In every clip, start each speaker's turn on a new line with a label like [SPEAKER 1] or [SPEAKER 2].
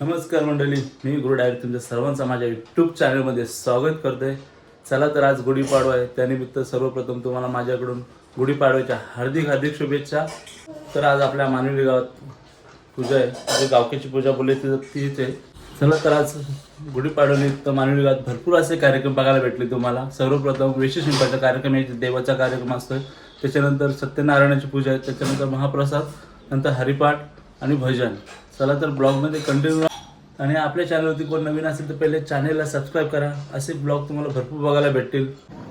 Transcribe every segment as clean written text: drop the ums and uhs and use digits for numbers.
[SPEAKER 1] नमस्कार मंडळी, मी गुरु डायरेक्ट तुमच्या सर्वांचं माझ्या यूट्यूब चॅनलमध्ये स्वागत करतोय. चला तर आज गुढीपाडवा आहे, त्यानिमित्त सर्वप्रथम तुम्हाला माझ्याकडून गुढीपाडव्याच्या हार्दिक शुभेच्छा. तर आज आपल्या मानवी गावात पूजा आहे, म्हणजे गावकीची पूजा बोलली तीच आहे. चला तर आज गुढीपाडव्यानिमित्त मानवी गावात भरपूर असे कार्यक्रम बघायला भेटले तुम्हाला. सर्वप्रथम वेशी शिंपाचा कार्यक्रम आहे, देवाचा कार्यक्रम असतोय. त्याच्यानंतर सत्यनारायणाची पूजा आहे, त्याच्यानंतर महाप्रसाद, नंतर हरिपाठ आणि भजन. चला तर ब्लॉगमध्ये कंटिन्यू. आणि आपल्या चॅनलवरती कोण नवीन असेल तर पहिले चॅनलला सबस्क्राईब करा. असे ब्लॉग तुम्हाला भरपूर बघायला भेटतील.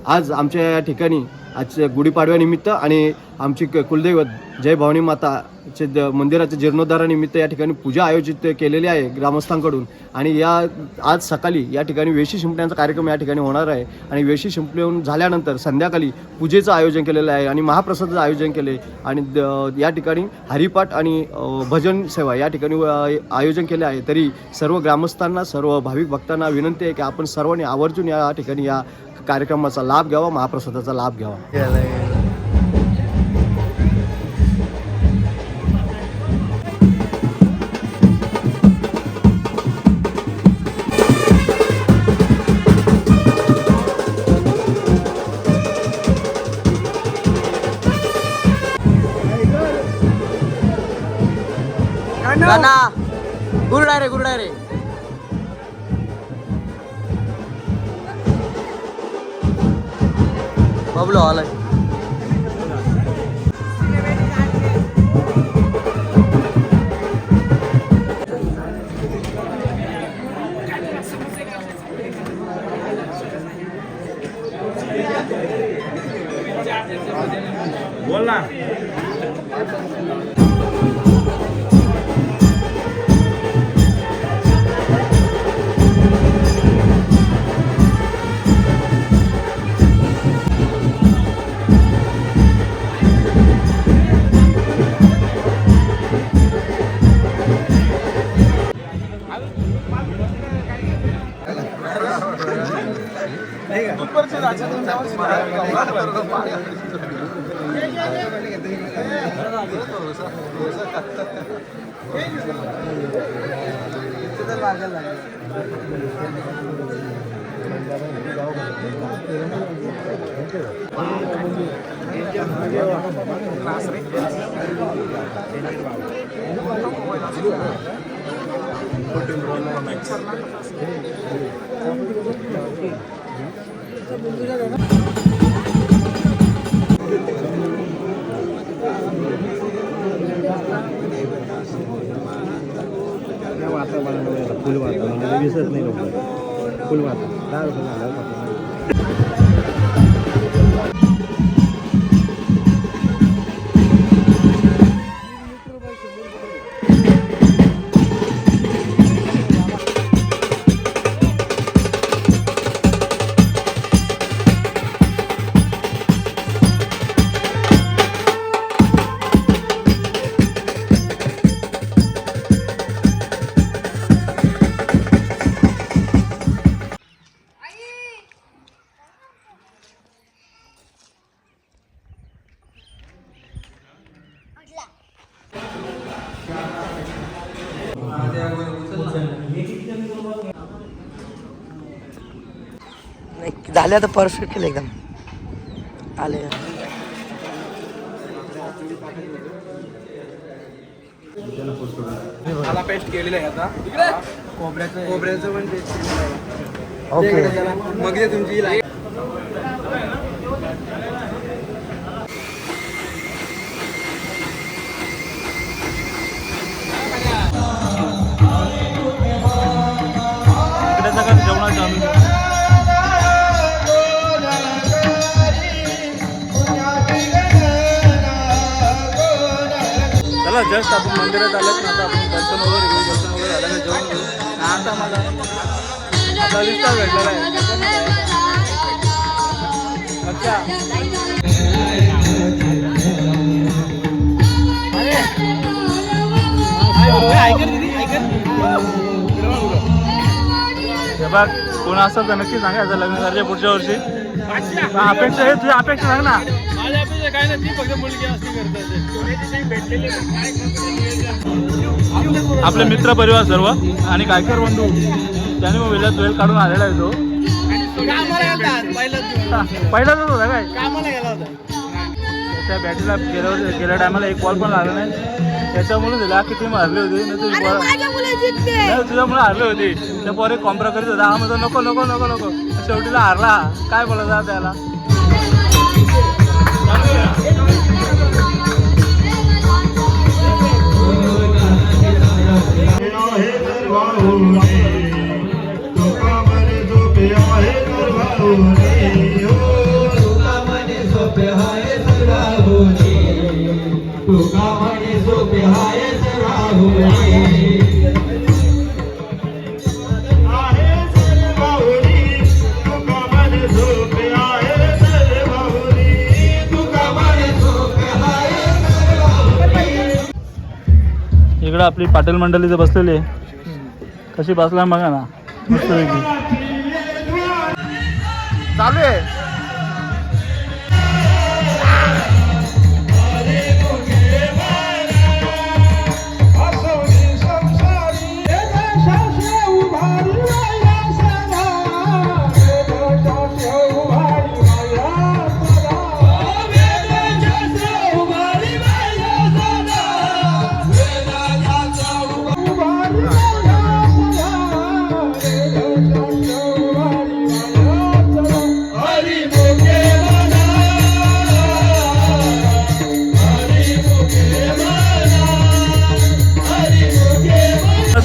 [SPEAKER 2] आज आमच्या या ठिकाणी आज गुढीपाडव्यानिमित्त आणि आमची कुलदैवत जय भवानी माताचे मंदिराच्या जीर्णोद्धारानिमित्त या ठिकाणी पूजा आयोजित केलेली आहे ग्रामस्थांकडून. आणि या आज सकाळी या ठिकाणी वेशी शिंपण्याचा कार्यक्रम या ठिकाणी होणार आहे. आणि वेशी शिंपल्याहून झाल्यानंतर संध्याकाळी पूजेचं आयोजन केलेलं आहे आणि महाप्रसादाचं आयोजन केले. आणि या ठिकाणी हरिपाठ आणि भजन सेवा या ठिकाणी आयोजन केले आहे. तरी सर्व ग्रामस्थांना, सर्व भाविक भक्तांना विनंती आहे की आपण सर्वांनी आवर्जून या ठिकाणी या कार्यक्रमाचा लाभ घ्यावा, महाप्रसादाचा लाभ घ्यावा. गुरुडा रे बबलो आलाय.
[SPEAKER 1] बोल ना. फुलवाता विसरत नाही लोक. फुलवाता 10 रुपये झाला.
[SPEAKER 3] झाले आता परफेक्ट केलं एकदम आले.
[SPEAKER 4] मला पेस्ट केलेलं आहे आता. खोबऱ्याचं पण पेस्ट केलेलं आहे.
[SPEAKER 3] ओके,
[SPEAKER 4] मग ते तुमची लाईट
[SPEAKER 1] चला जस्ट आपण मंदिरात आलोत ना. आता आपण दर्शन वगैरे झाल्यानं जेवण घेऊ. आता मला विस्तार भेटलेला आहे. अच्छा बघ, कोण असं तर नक्की सांगायचं लग्न करायच्या पुढच्या वर्षी. अपेक्षा आहे, तुझी अपेक्षा सांग ना.
[SPEAKER 4] माझ्या अपेक्षा काय नाही, ती फक्त मुलगी असती करतात.
[SPEAKER 1] आपले मित्र परिवार सर्व आणि गायकर बंधू त्यांनी मग वेळ काढून आलेला आहे तो. पहिलाच होता काय
[SPEAKER 4] कामाला गेला होता.
[SPEAKER 1] त्या बॅटीला गेल्या टायमाला एक बॉल पण लागला नाही, त्याच्यामुळे दिला की टीम हरली होती. नाही तुझ्यामुळे हरली होती. त्या पोरे कॉम्प्रा करीत होता, हा म्हणतो नको नको नको नको, शेवटीला हारला. काय बोलायचं त्याला. इकडं आपली पाटील मंडळी बसलेली आहे, कशी बसला बघा ना, मस्तपैकी चालू आहे.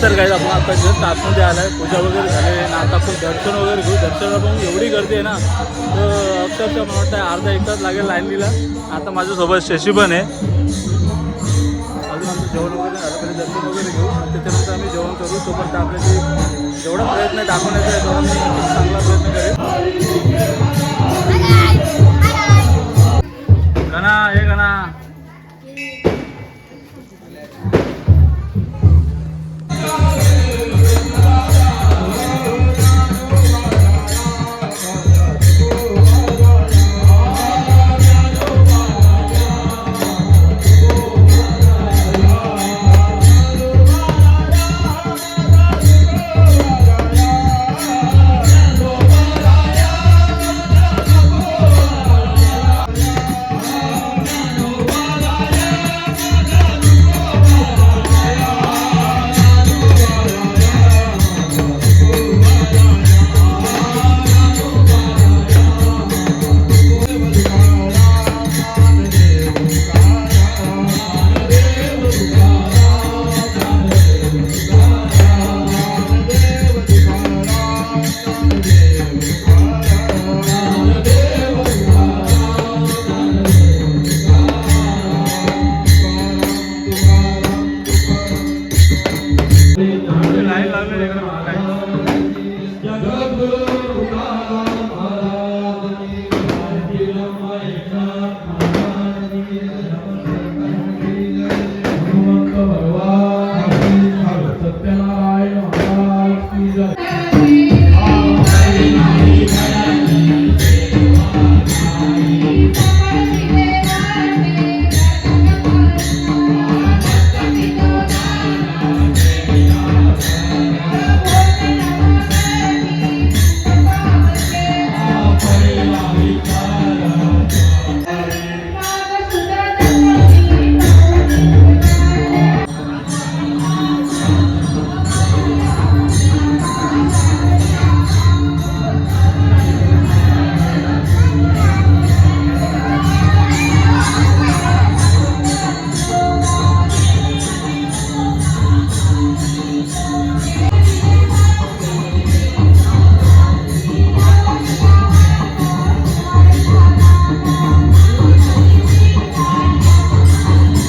[SPEAKER 1] तर काय आपण आता जस्ट आतमध्ये आलाय, पूजा वगैरे झाली आणि आता आपण दर्शन वगैरे घेऊ. दर्शनाला पण एवढी गर्दी आहे ना, तर अक्षरशः मला वाटतं अर्धा एक तास लागेल लाईनीला. आता माझ्यासोबत शशी पण आहे. अजून आमचं जेवण वगैरे झालं तरी दर्शन वगैरे घेऊ, त्याच्यानंतर आम्ही जेवण करू. तोपर्यंत आपल्याला जेवढा प्रयत्न आहे दाखवण्याचा आहे तेवढा मी चांगला प्रयत्न करेन. गणा हे गणा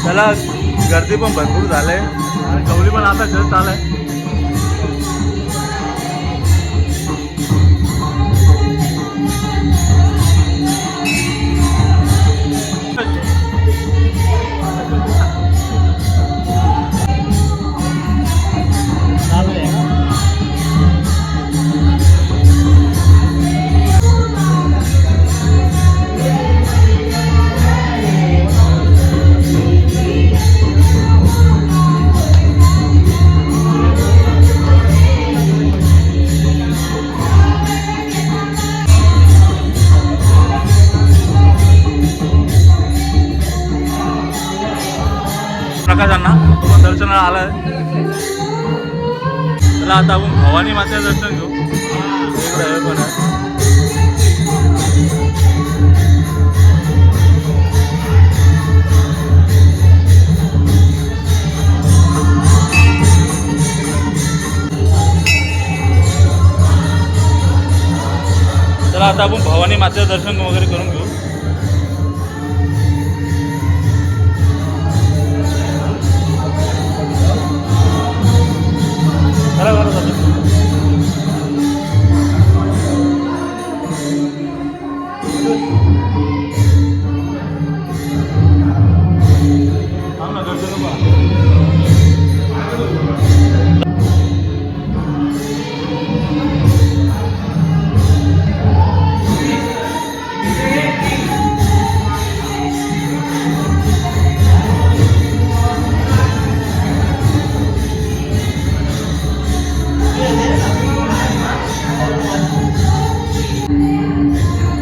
[SPEAKER 1] त्याला गर्दी पण भरपूर झालंय आणि गवली पण आता जस्ट आलाय. आलाय. चला आता आपण भवानी मातेचं दर्शन घेऊ. इकडे हे पण आहे. चला आता आपण भवानी मातेचं दर्शन वगैरे करून घेऊ. चला बरं झालं. थांब ना, दर्शन बघा.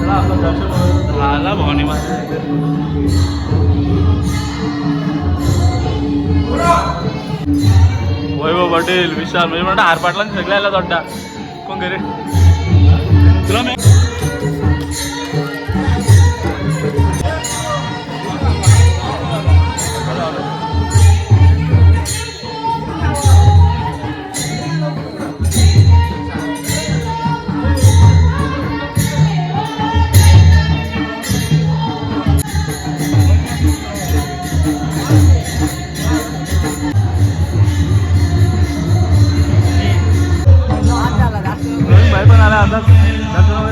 [SPEAKER 1] चला आपलं दर्शन वगैरे झालं भवानी माता. वैभव पाटील, विशाल म्हणजे म्हणता हार पाटला सगळ्याला वाटता कोण घरी तुला मी भाई पण आला आता दर्शन वगैरे.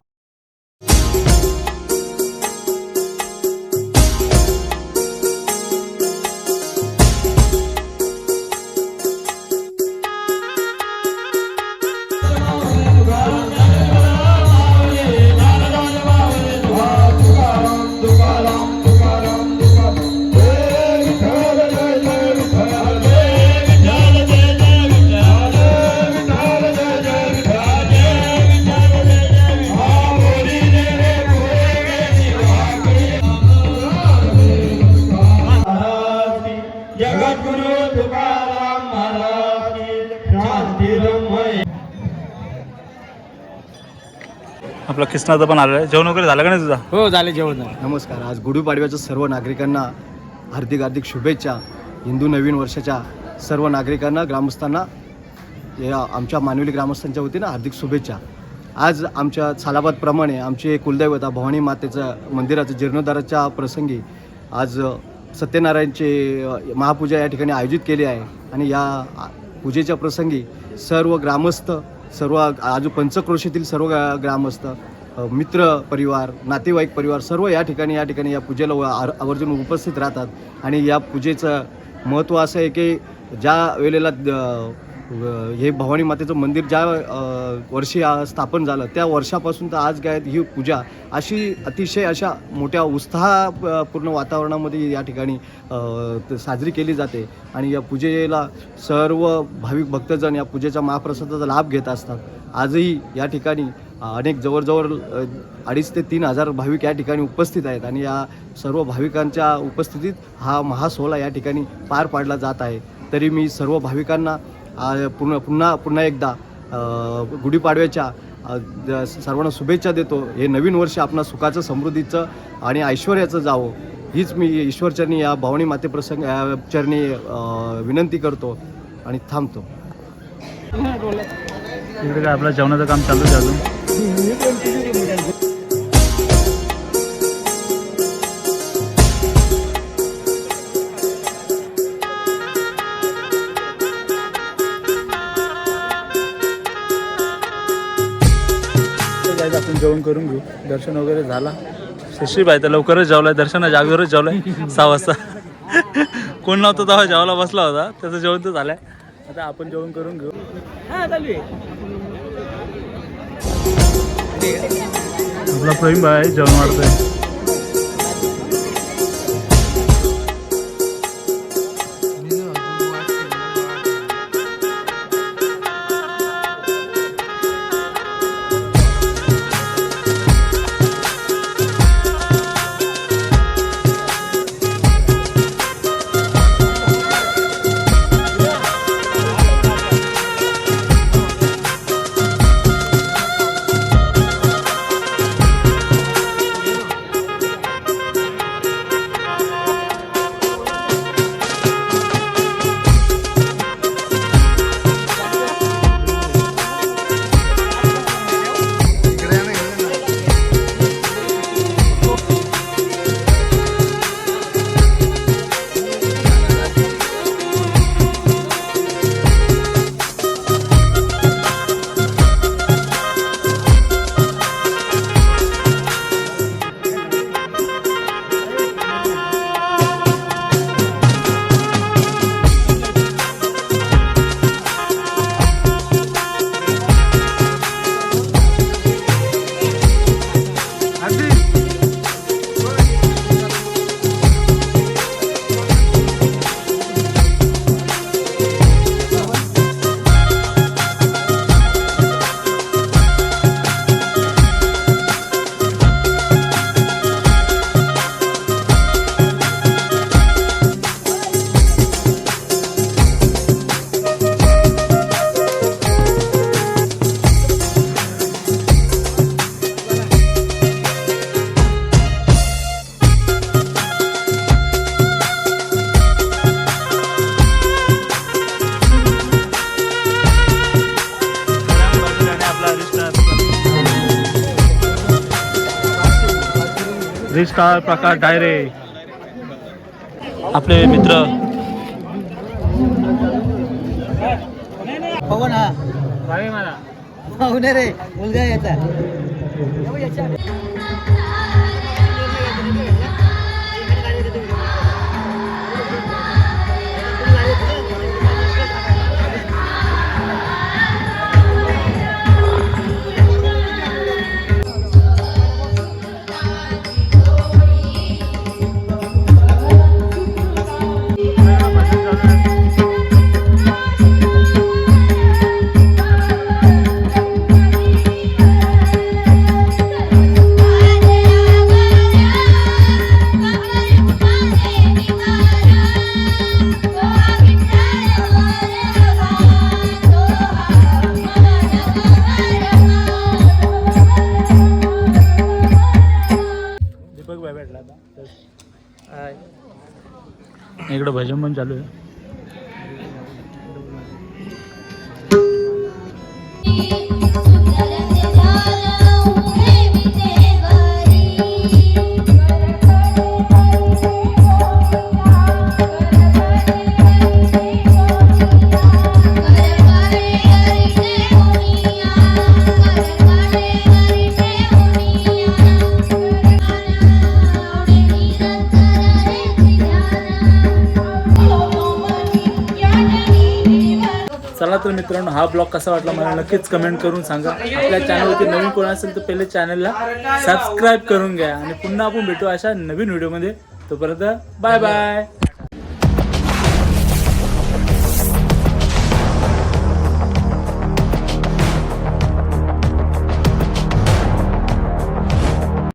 [SPEAKER 1] आपला कृष्णाचं पण आलेलं आहे. जेवण वगैरे झालं का नाही तुझा?
[SPEAKER 4] हो झाले जेवण.
[SPEAKER 2] नमस्कार. आज गुढीपाडव्याच्या सर्व नागरिकांना हार्दिक हार्दिक शुभेच्छा. हिंदू नवीन वर्षाच्या सर्व नागरिकांना, ग्रामस्थांना, या आमच्या मानवली ग्रामस्थांच्या वतीनं हार्दिक शुभेच्छा. आज आमच्या सालाबादप्रमाणे आमचे कुलदैवता भवानी मातेचं मंदिराचं जीर्णोद्धाराच्या प्रसंगी आज सत्यनारायणचे महापूजा या ठिकाणी आयोजित केली आहे. आणि या पूजेच्या प्रसंगी सर्व ग्रामस्थ, सर्व पंचक्रोशीतील सर्व ग्रामस्थ, मित्र परिवार, नातेवाईक परिवार सर्व या ठिकाणी या पूजेला आवर्जून उपस्थित राहतात. आणि या पूजेचं महत्त्व असं आहे की ज्या वेळेला हे भवानी मातेचं मंदिर ज्या वर्षी स्थापन झालं त्या वर्षापासून तर आज काय ही पूजा अशी अतिशय अशा मोठ्या उत्साहपूर्ण वातावरणामध्ये या ठिकाणी साजरी केली जाते. आणि या पूजेला सर्व भाविक भक्तजन या पूजेच्या महाप्रसादाचा लाभ घेत असतात. आजही या ठिकाणी अनेक जवळजवळ 2,500 ते 3,000 भाविक या ठिकाणी उपस्थित आहेत. आणि या सर्व भाविकांच्या उपस्थितीत हा महासोहळा या ठिकाणी पार पाडला जात आहे. तरी मी सर्व भाविकांना पुन्हा एकदा गुढीपाडव्याच्या सर्वांना शुभेच्छा देतो. हे नवीन वर्ष आपणा सुखाचं, समृद्धीचं आणि ऐश्वर्याचं जावं हीच मी ईश्वरचरणी या भवानी माते चरणी विनंती करतो आणि थांबतो.
[SPEAKER 1] इकडे काय आपलं जेवणाचं काम चालू आहे अजून. आपण जेवण करून घेऊ. दर्शन वगैरे झाला. शशीबाई तर लवकरच जेवलाय, दर्शनाच्या अगोदरच जेवलाय 6 वाजता. कोण नव्हतं तेव्हा जेवायला बसला होता, त्याचं जेवण तर झालंय. आता आपण जेवण करून घेऊ. आपला प्रवीण भाई जेवण वाढतोय. रिस्टार प्रकाश डायरे, आपले मित्र
[SPEAKER 4] पवन हा पाहुणे रे मुलगा याचा
[SPEAKER 1] दीपक भाई भेटला आता. इकडं भजन पण चालू आहे. चला तर मित्रांनो, हा ब्लॉग कसा वाटला मला नक्कीच कमेंट करून सांगा. आपल्या चॅनलवरती नवीन कोण असेल तर पहिले चॅनलला सबस्क्राईब करून घ्या आणि पुन्हा आपण भेटू अशा नवीन व्हिडिओमध्ये. तोपर्यंत बाय बाय.